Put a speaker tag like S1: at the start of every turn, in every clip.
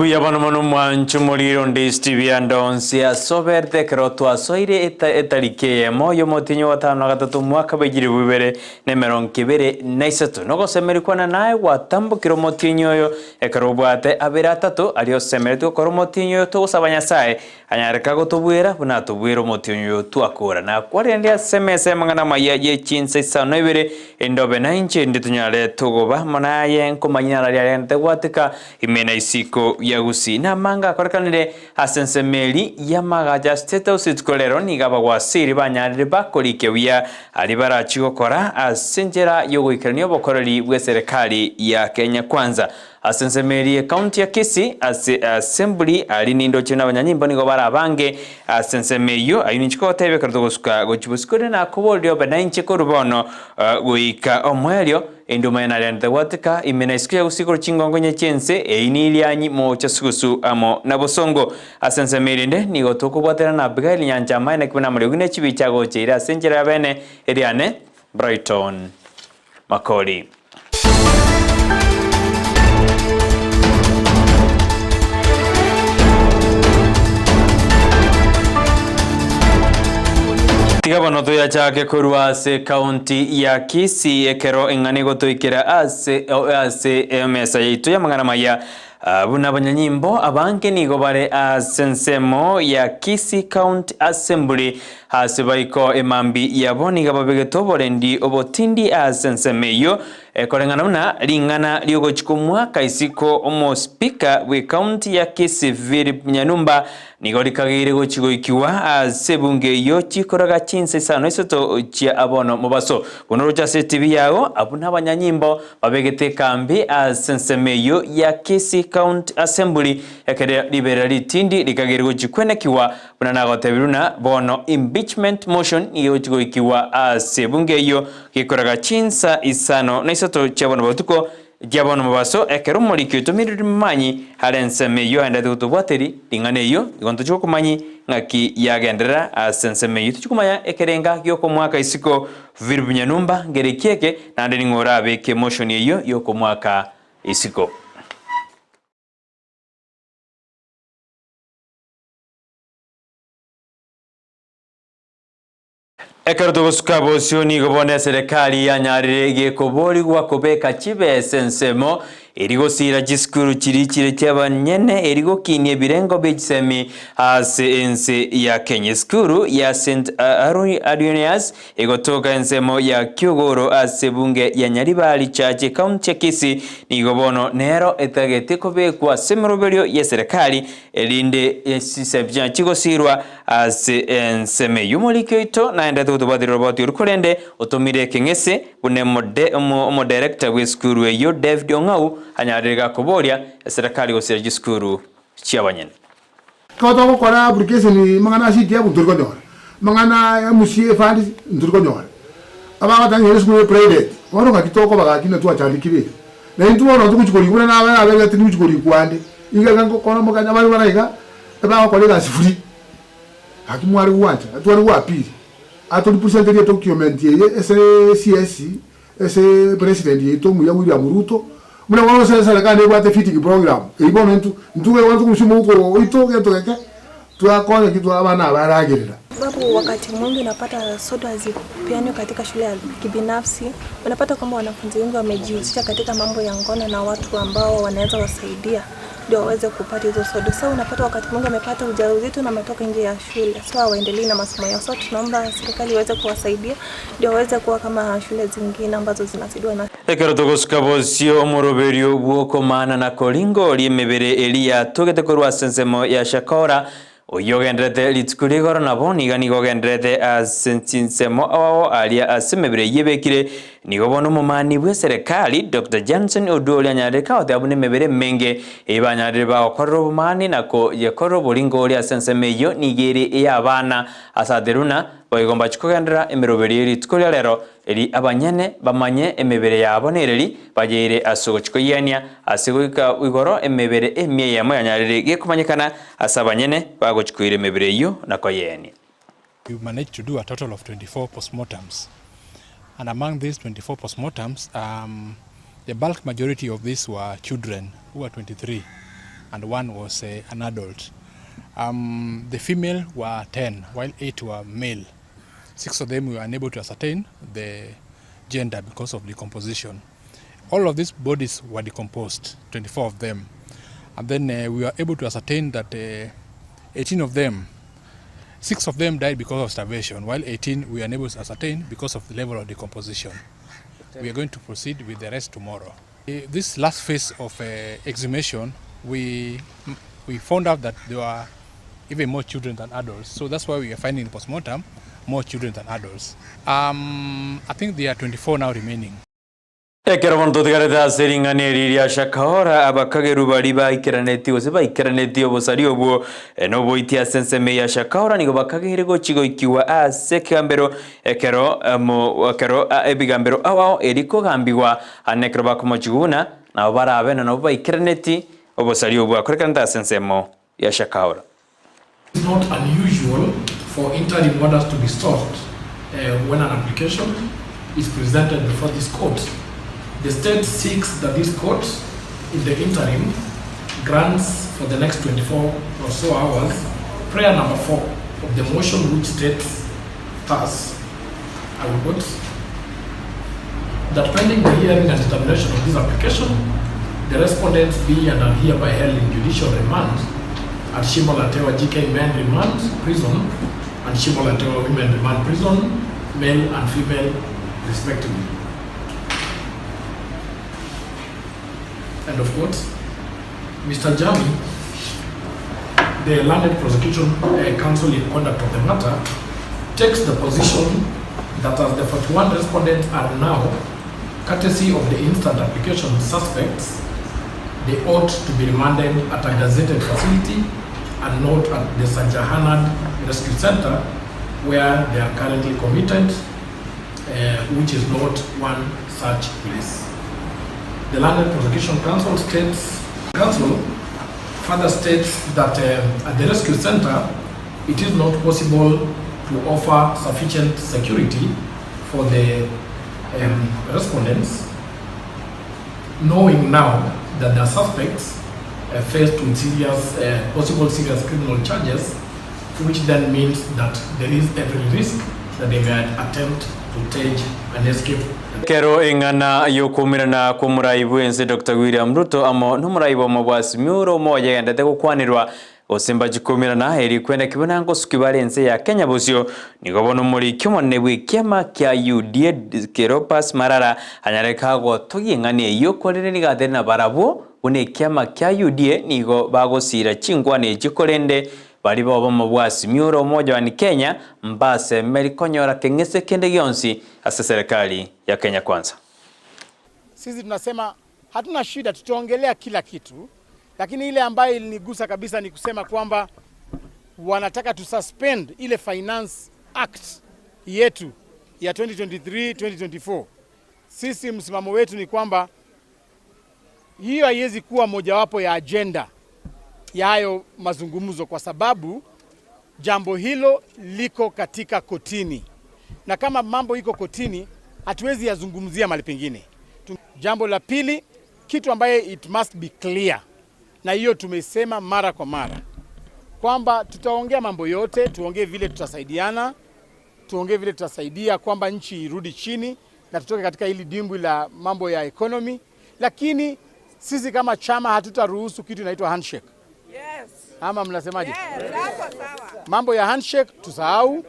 S1: Buya bano mwanchu muliro Ndizi TV andonsi asoberte kerotwa soire etarike moyo motinyo watano gatatu mwaka bigiri bibere nemeron kibere naisatu nogo semerikwana nae watambukiro motinyo yo ekarobwate abera atatu aliyo semerito koro motinyo to sabanyasae anyareka gotubwira buna tubwiro motinyo twakora na kwarendia semese mangana mayaje Chinsa Isano Ibere endobe na inche nditunyale tugoba manaye nkomanyana lyalente gwatika imena isiko ya Gusii na manga korekanire asensemeli ya magaja state house tkolero nigaba wasiri banyarire Makori kewia alibara chigokora asenjera yogoikanyo bokorori bwe serikali ya Kenya Kwanza asensemeli county ya Kisii assembly alinindo chena banyanyimbo nigo barabange asensemeyo ayinichiko tebe kartogosuka gochibuskore na kobolyo benanche korubono goika omwelyo enduma yanarende watika imena isikia usiku chingongo nyechense einilianyi mocha sugusu amo nabosongo asensemerinde nigo tokubwatera na bigali nyanja maina kibona muri gune chibichago chira senjera bene eriane Brighton Makori. Tigabano toya chake kurwa se county ya Kisii ekero engani gotoikira ase mesa yitu ya mangana maya buna banyanyimbo abange nigo bare asensemo ya Kisii County Assembly hasibaiko emambi yaboni gababegeto borendi obotindi asensemeyo korengana una lingana lyogochikumwa kaisiko omo speaker we county ya Kisii Nyamira nigo likagire gochigoikiwa asebunge yo chikoraga Chinsa Isano isoto chia abono mubaso bunoro cha TV yao abuna banyanyimbo babegete kambi asensemeyo ya Kisii County Assembly yakere Ibere litindi likagire gochikwenekiwa buna nagotebiruna bono impeachment motion iyo chigoikiwa asebunge yo kikoraga Chinsa Isano na isoto chia bono batuko Diabono mubaso ekero molikyo tumiriri manyi halensemeyo enda tutubwateri lingane yo igonto chukumanyi ngaki yagendera asensemeyo tuchukumanya ekerenga yoko mwaka isiko virbunyanyumba ngerekieke nande ningora abeke motion yo yoko mwaka isiko. Ekardogosuka bosioni gobone serikali ya nyarire gekobori gwakobeka chibe sensemo erigosira jiskuru chirichire cyabanyene erigokinie birengo bejisemi ense ya Kenya skuru ya St Aronias egotoka ensemo ya Kyogoro asebunge ya Nyaribali chache county Kisii nigobono nero etagete kobekwa semeroberio ya serikali elinde sisebya chigosirwa enseme yumolikyo ito naenda tutubadiro roboti urukorende otomire kengese bune mo director we skuru yo David Ongau anyarega koboria serikali gosira jiskuru chiabanyene
S2: koto gukora application mangana city ya buturko nyora mangana MCA fund nturko nyora aba batanye skuru private wano kakitoko bagakina tu achandikire na intu wano tukuchikori kuna na abe gatini kuchikori kwande inga kango kono mukanya bali baraika aba bakolera sifuri hakimwari wanja atwari wapiri atoli percentage document ye SCS ese president yeto muya William Ruto muna wano sasa kana ebwate fitting program ibono ntuwe wantu kushimo uko itoke tokeke tuakone kitu abana baragirira
S3: sababu wakati mwingi unapata soda zipiano katika shule ya kibinafsi unapata kwamba wanafunzi wengi wamejihusisha katika mambo ya ngono na watu ambao wanaweza wasaidia ndio waweze kupata hizo soda. Sasa unapata wakati mwingi amepata ujauzito na ametoka nje ya shule. Sasa waendelee na masomo yao. Sasa tunaomba serikali iweze kuwasaidia ndio waweze kuwa kama shule zingine ambazo zinasaidiwa na
S1: Ekerotogosuka bosio omoroberio bwoko mana na kolingo liemebere elia togete korwa sensemo ya shakora oyogendrete litkuligoro nabo nigani gogendrete asentinsemo awo alia asemebere yebekire nigobono mumani bwe serikali Dr. Johnson Odoli anyareka otabune mebere menge ebanyarire ba korro mani nako yekorro bolingo oli asensemeyo nigere eyabana asaderuna bayigomba chikogendera emeroberi litkulia lero eri abanyene bamanye emebere yabo nereri bagere asogo chikoyania asegoika igoro emebere emye yamo yanyarire gekumanyekana asabanyene bagochikuire emebere yo nakoyeni.
S4: We managed to do a total of 24 postmortems, and among these 24 postmortems the bulk majority of these were children who are 23 and 1 was an adult. The female were 10, while 8 were male. 6 of them we were unable to ascertain the gender because of decomposition. All of these bodies were decomposed, 24 of them. And then we were able to ascertain that 18 of them, 6 of them died because of starvation, while 18 we were unable to ascertain because of the level of decomposition. We are going to proceed with the rest tomorrow. This last phase of exhumation, we found out that there were even more children than adults. So that's why we are finding in postmortem more children than adults. I think there are 24 now remaining.
S1: Ekeramonto tigareta seringane riria shakahora abakageru bari baikeraneti ose baikeraneti obosari obwo no boitia senseme ya shakahora nigo bakagere gochigo ikiwa asekambero ekero ebigambero awo eriko gambiwa anekro bakomochiguna na barabena no baikeraneti obosari obwo akorekanta sensemo ya shakahora.
S5: It's not unusual for interim orders to be sought when an application is presented before this court. The state seeks that this court, in the interim, grants for the next 24 or so hours prayer number 4 of the motion, which states thus, I will quote, that pending the hearing and determination of this application, the respondents be and are hereby held in judicial remand at Shimolatewa GK Men Remand Prison and Shimolatewa Women Remand Prison, male and female, respectively. End of quote. Mr. Jami, the learned prosecution counsel in conduct of the matter, takes the position that as the 41 respondents are now, courtesy of the instant application suspects, they ought to be remanded at a gazetted facility and not at the Sanjahanad Rescue Center, where they are currently committed, which is not one such place. The London Prosecution Council further states that at the rescue center, it is not possible to offer sufficient security for the respondents, knowing now that the suspects faced with possible serious criminal charges, which then means that there is every risk that they may attempt to take an escape.
S1: Kero ingana yokumirana kumuraibu ense Dr. William Ruto amo numuraibu mabwasi miuro moja yandete kukwanirwa osimba jikumirana eri kwenda kibona ngo sukibale ense ya Kenya busyo nigobono muri kyomonebwe kiama kya UDA Keropas Marara anyareka go togingane yokorere nigathe na barabo une kiama kya UDA nigo bagosira chingwane jikorende bali babo mabwasi miuro moja wa Kenya mbase merikonyora kengese kende gionsi asa serikali ya Kenya Kwanza.
S6: Sisi tunasema hatuna shida, tutaongelea kila kitu, lakini ile ambayo ilinigusa kabisa ni kusema kwamba wanataka to suspend ile Finance Act yetu ya 2023-2024. Sisi msimamo wetu ni kwamba hiyo haiwezi kuwa mojawapo ya agenda ya hayo mazungumzo, kwa sababu jambo hilo liko katika kotini, na kama mambo iko kotini hatuwezi yazungumzia mahali pengine. Jambo la pili, kitu ambaye it must be clear, na hiyo tumesema mara kwa mara kwamba tutaongea mambo yote, tuongee vile tutasaidiana, tuongee vile tutasaidia kwamba nchi irudi chini na tutoke katika hili dimbwi la mambo ya economy, lakini sisi kama chama hatutaruhusu kitu inaitwa handshake. Yes. Ama mnasemaje? Yes, sawa. Mambo ya handshake tusahau,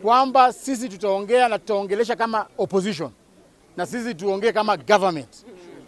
S6: kwamba sisi tutaongea na tutaongelesha kama opposition na sisi tuongee kama government.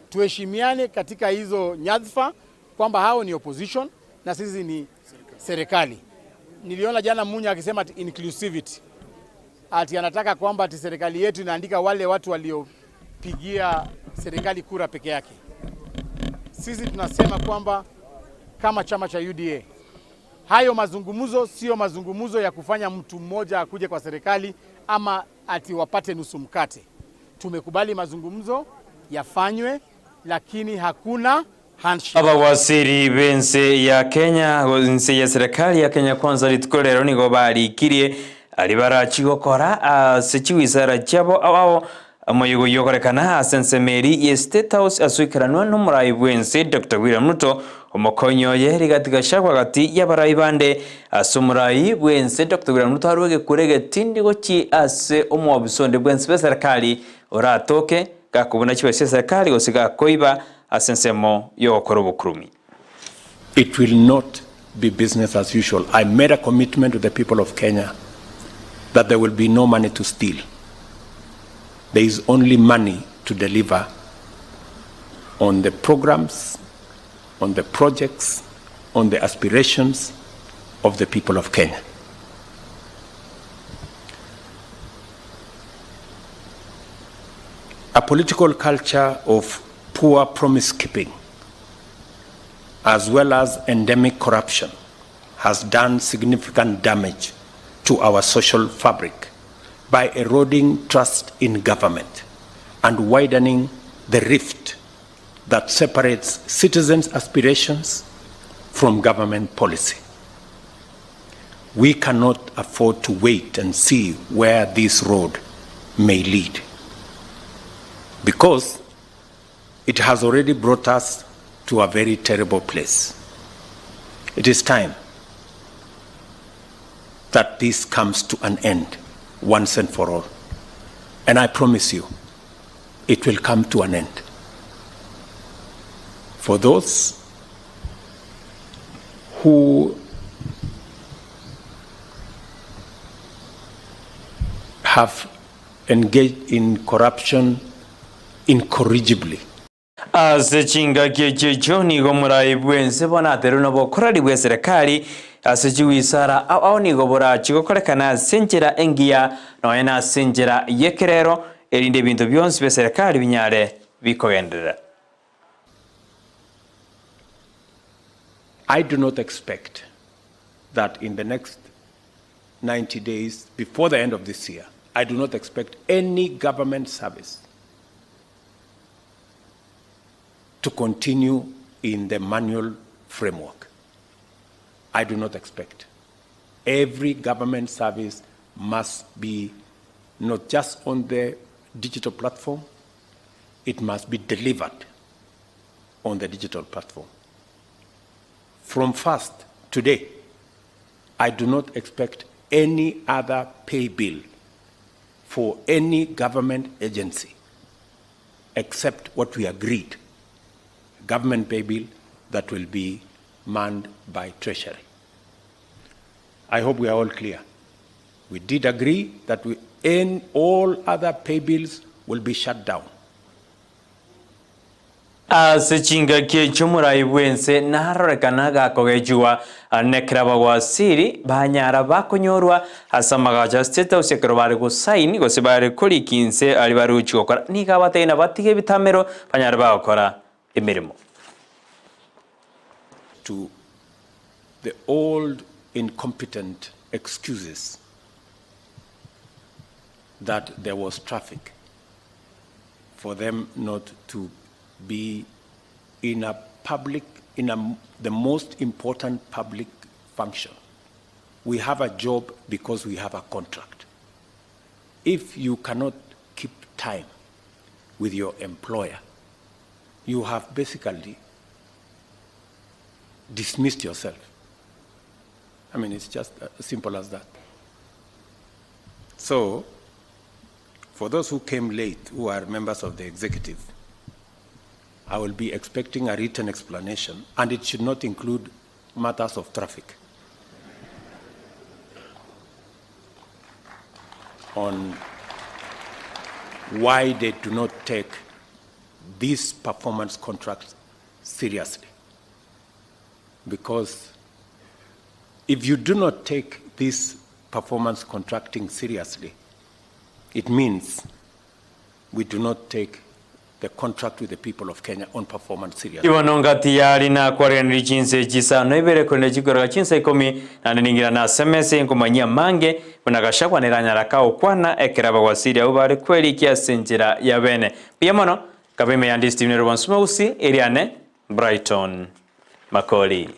S6: Tuheshimiane katika hizo nyadhifa, kwamba hao ni opposition na sisi ni serikali. Niliona jana Munya akisema inclusivity. Ati anataka kwamba ati serikali yetu inaandika wale watu waliopigia serikali kura peke yake. Sisi tunasema kwamba kama chama cha UDA, hayo mazungumzo sio mazungumzo ya kufanya mtu mmoja akuje kwa serikali ama ati wapate nusu mkate. Tumekubali mazungumzo yafanywe, lakini hakuna handshake.
S1: Abawasiri bense ya Kenya nse ya serikali ya Kenya Kwanza litukorero nigo bari kirie alibara chigokora sechiwisara chabo awo amoyugo yokorekana asensemeri ye State House asuikaranwa n'umurayi bwense Dr. William Ruto omokonyo yeri gatika shakwa gati y'abarayi bande asumurayi bwense Dr. William Ruto haruge kurege tindi gochi ase omwabisonde bwense serikali oratoke gakubona kibese serikali gosiga koiba asensemo yokora obukurumi.
S7: It will not be business as usual. I made a commitment to the people of Kenya that there will be no money to steal. There is only money to deliver on the programs, on the projects, on the aspirations of the people of Kenya. A political culture of poor promise keeping, as well as endemic corruption, has done significant damage to our social fabric by eroding trust in government and widening the rift that separates citizens' aspirations from government policy. We cannot afford to wait and see where this road may lead, because it has already brought us to a very terrible place. It is time that this comes to an end once and for all. And I promise you, it will come to an end. For those who have engaged in corruption incorrigibly,
S1: Asechinga keche Johnny gomurai bwense bona teruno bokorari bwe serikali asechiwisara aoni gobora chikokorekana senjera engia noena senjera yekerero erinde bintu byonse bye serikali binyare bikogendera.
S7: I do not expect that in the next 90 days, before the end of this year, I do not expect any government service to continue in the manual framework. I do not expect. Every government service must be not just on the digital platform, it must be delivered on the digital platform. From first today, I do not expect any other pay bill for any government agency except what we agreed, government pay bill that will be manned by Treasury. I hope we are all clear. We did agree that all other pay bills will be shut down.
S1: Asechinga keche murai bwense naharorekana gakogejua nekraba wasiri banyara bakonyorwa asamagaja State House ekrobare gusaini gosibare kuri kinse ali baruchi gukora niga batena batige bitamero banyara bakora emirimo.
S7: To the old incompetent excuses that there was traffic, for them not to be in a public, the most important public function. We have a job because we have a contract. If you cannot keep time with your employer, you have basically dismissed yourself. I mean, it's just as simple as that. So, for those who came late, who are members of the executive, I will be expecting a written explanation, and it should not include matters of traffic, on why they do not take these performance contracts seriously. Because if you do not take this performance contracting seriously, it means we do not take the contract with the people of Kenya on performance seriously.
S1: Iwanonga tiyari na kwarenri Chinsa Isano Ibere kone chikora Chinsa ikomi na ningira na semese nkumanyia mange unagashakwa niranyaraka ukwana ekeraba wasiri ubare kweli kia senjira ya bene. Pia mono kabime ya Ndizi Gusii Gusii Brighton Makori.